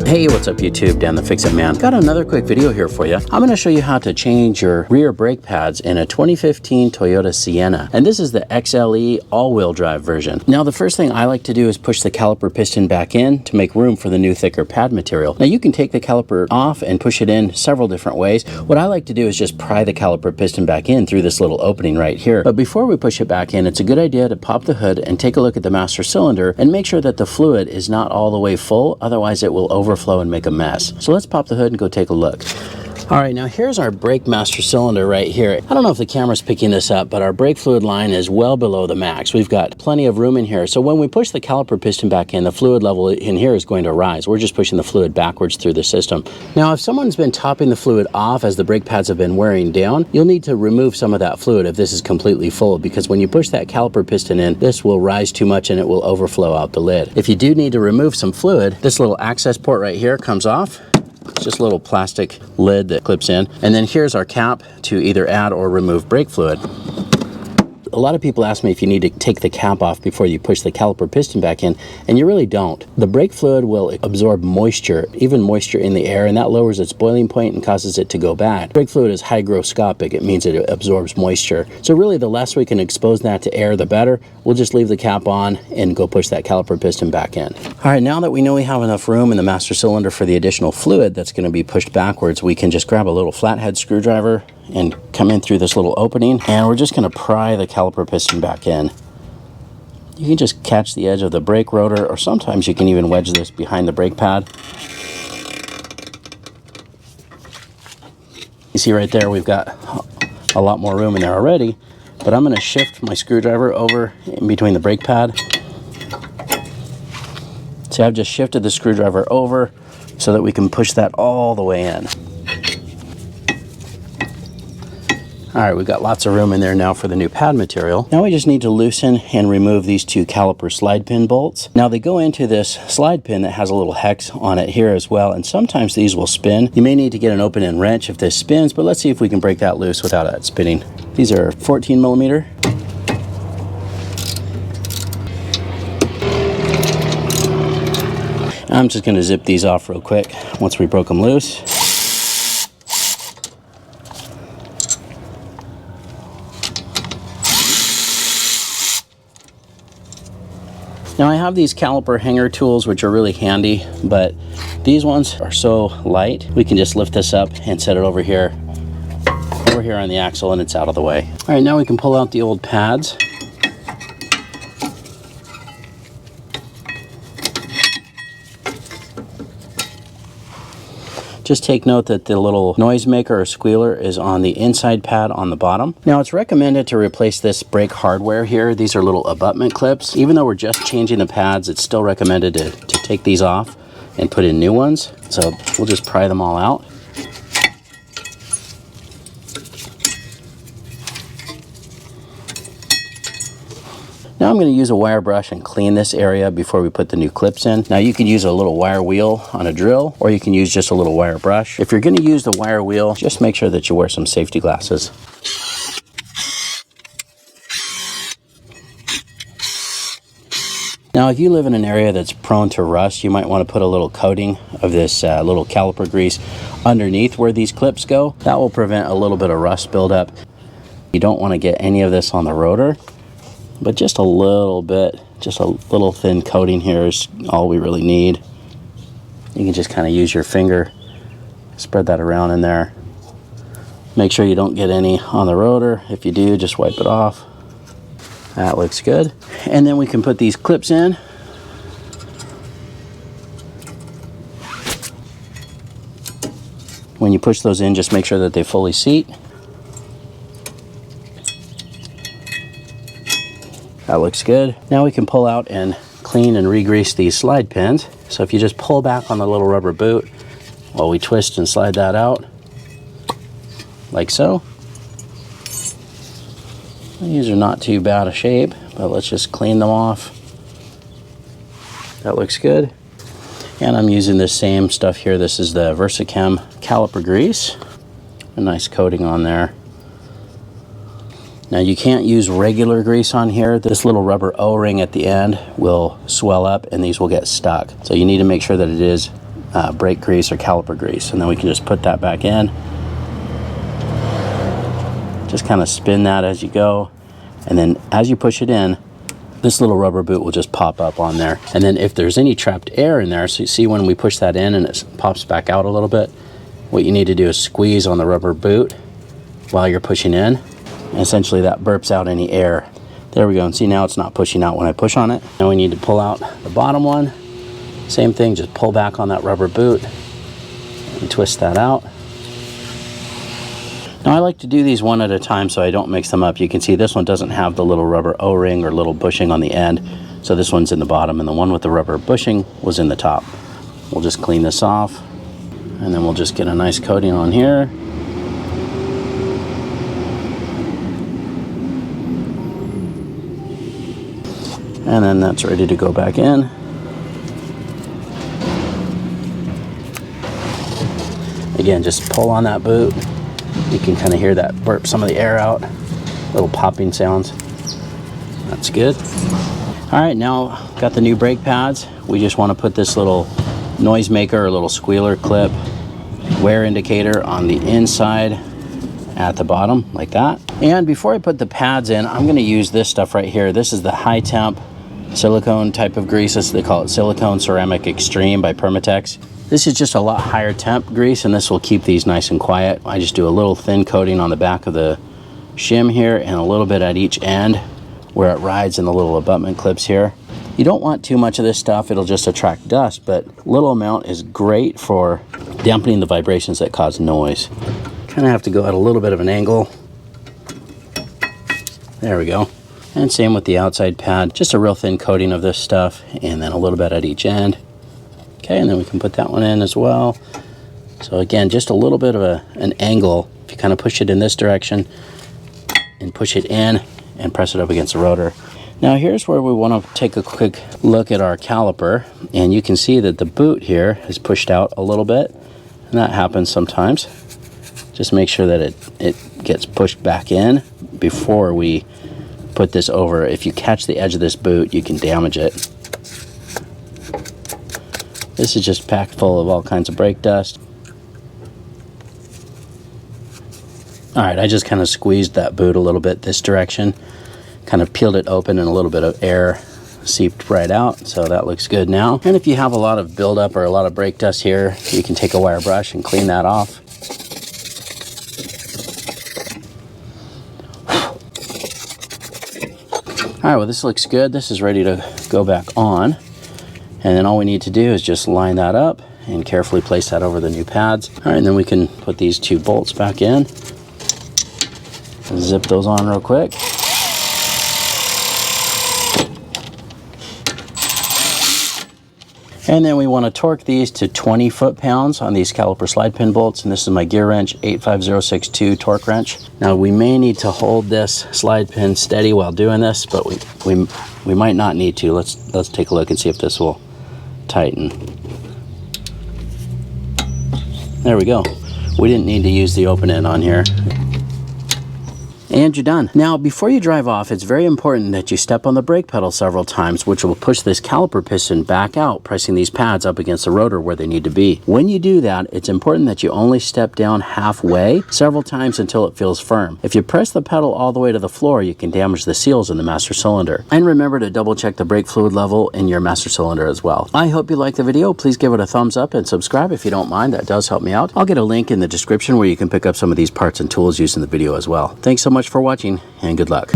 Hey, what's up YouTube? Dan the Fix-It Man. Got another quick video here for you. I'm going to show you how to change your rear brake pads in a 2015 Toyota Sienna. And this is the XLE all-wheel drive version. Now the first thing I like to do is push the caliper piston back in to make room for the new thicker pad material. Now you can take the caliper off and push it in several different ways. What I like to do is just pry the caliper piston back in through this little opening right here. But before we push it back in, it's a good idea to pop the hood and take a look at the master cylinder and make sure that the fluid is not all the way full, otherwise it will overflow and make a mess. So let's pop the hood and go take a look. All right, now here's our brake master cylinder right here. I don't know if the camera's picking this up, but our brake fluid line is well below the max. We've got plenty of room in here. So when we push the caliper piston back in, the fluid level in here is going to rise. We're just pushing the fluid backwards through the system. Now, if someone's been topping the fluid off as the brake pads have been wearing down, you'll need to remove some of that fluid if this is completely full, because when you push that caliper piston in, this will rise too much and it will overflow out the lid. If you do need to remove some fluid, this little access port right here comes off. It's just a little plastic lid that clips in. And then here's our cap to either add or remove brake fluid. A lot of people ask me if you need to take the cap off before you push the caliper piston back in, and you really don't. The brake fluid will absorb moisture, even moisture in the air, and that lowers its boiling point and causes it to go bad. Brake fluid is hygroscopic. It means it absorbs moisture. So really, the less we can expose that to air, the better. We'll just leave the cap on and go push that caliper piston back in. All right, now that we know we have enough room in the master cylinder for the additional fluid that's going to be pushed backwards, we can just grab a little flathead screwdriver and come in through this little opening, and we're just going to pry the caliper piston back in. You can just catch the edge of the brake rotor, or sometimes you can even wedge this behind the brake pad. You see right there, we've got a lot more room in there already, but I'm going to shift my screwdriver over in between the brake pad. See, I've just shifted the screwdriver over so that we can push that all the way in. All right, we've got lots of room in there now for the new pad material. Now we just need to loosen and remove these two caliper slide pin bolts. Now they go into this slide pin that has a little hex on it here as well, and sometimes these will spin. You may need to get an open-end wrench if this spins, but let's see if we can break that loose without it spinning. These are 14 millimeter. I'm just gonna zip these off real quick once we broke them loose. Now I have these caliper hanger tools, which are really handy, but these ones are so light, we can just lift this up and set it over here on the axle, and it's out of the way. All right, now we can pull out the old pads. Just take note that the little noisemaker or squealer is on the inside pad on the bottom. Now it's recommended to replace this brake hardware here. These are little abutment clips. Even though we're just changing the pads, it's still recommended to take these off and put in new ones. So we'll just pry them all out. Now I'm going to use a wire brush and clean this area before we put the new clips in. Now you can use a little wire wheel on a drill, or you can use just a little wire brush. If you're going to use the wire wheel, just make sure that you wear some safety glasses. Now if you live in an area that's prone to rust, you might want to put a little coating of this little caliper grease underneath where these clips go. That will prevent a little bit of rust buildup. You don't want to get any of this on the rotor, but just a little bit, just a little thin coating here is all we really need. You can just kind of use your finger, spread that around in there. Make sure you don't get any on the rotor. If you do, just wipe it off. That looks good. And then we can put these clips in. When you push those in, just make sure that they fully seat. That looks good. Now we can pull out and clean and re-grease these slide pins. So if you just pull back on the little rubber boot while we twist and slide that out, like so. These are not too bad a shape, but let's just clean them off. That looks good. And I'm using this same stuff here. This is the Versachem caliper grease. A nice coating on there. Now you can't use regular grease on here. This little rubber O-ring at the end will swell up and these will get stuck. So you need to make sure that it is brake grease or caliper grease. And then we can just put that back in. Just kind of spin that as you go. And then as you push it in, this little rubber boot will just pop up on there. And then if there's any trapped air in there, so you see when we push that in and it pops back out a little bit, what you need to do is squeeze on the rubber boot while you're pushing in. And essentially that burps out any air. There we go. And see, now it's not pushing out when I push on it. Now we need to pull out the bottom one. Same thing, just pull back on that rubber boot and twist that out. Now I like to do these one at a time so I don't mix them up. You can see this one doesn't have the little rubber O-ring or little bushing on the end. So this one's in the bottom and the one with the rubber bushing was in the top. We'll just clean this off and then we'll just get a nice coating on here. And then that's ready to go back in. Again, just pull on that boot. You can kind of hear that burp some of the air out, little popping sounds. That's good. All right, now got the new brake pads. We just want to put this little noisemaker or little squealer clip wear indicator on the inside at the bottom like that. And before I put the pads in, I'm going to use this stuff right here. This is the high temp silicone type of grease. They call it Silicone Ceramic Extreme by Permatex. This is just a lot higher temp grease, and this will keep these nice and quiet. I just do a little thin coating on the back of the shim here and a little bit at each end where it rides in the little abutment clips here. You don't want too much of this stuff. It'll just attract dust, but little amount is great for dampening the vibrations that cause noise. Kind of have to go at a little bit of an angle. There we go. And same with the outside pad. Just a real thin coating of this stuff and then a little bit at each end. Okay, and then we can put that one in as well. So again, just a little bit of an angle. If you kind of push it in this direction and push it in and press it up against the rotor. Now here's where we want to take a quick look at our caliper. And you can see that the boot here is pushed out a little bit. And that happens sometimes. Just make sure that it gets pushed back in before we put this over. If you catch the edge of this boot, you can damage it. This is just packed full of all kinds of brake dust. All right, I just kind of squeezed that boot a little bit this direction, kind of peeled it open and a little bit of air seeped right out, so that looks good now. And if you have a lot of buildup or a lot of brake dust here, you can take a wire brush and clean that off. All right, well, this looks good. This is ready to go back on. And then all we need to do is just line that up and carefully place that over the new pads. All right, and then we can put these two bolts back in. Zip those on real quick. And then we want to torque these to 20 foot-pounds on these caliper slide pin bolts. And this is my gear wrench 85062 torque wrench. Now we may need to hold this slide pin steady while doing this, but we might not need to. Let's take a look and see if this will tighten. There we go. We didn't need to use the open end on here. And you're done. Now, before you drive off, it's very important that you step on the brake pedal several times, which will push this caliper piston back out, pressing these pads up against the rotor where they need to be. When you do that, it's important that you only step down halfway several times until it feels firm. If you press the pedal all the way to the floor, you can damage the seals in the master cylinder. And remember to double check the brake fluid level in your master cylinder as well. I hope you liked the video. Please give it a thumbs up and subscribe if you don't mind. That does help me out. I'll get a link in the description where you can pick up some of these parts and tools used in the video as well. Thanks so much for watching, and good luck.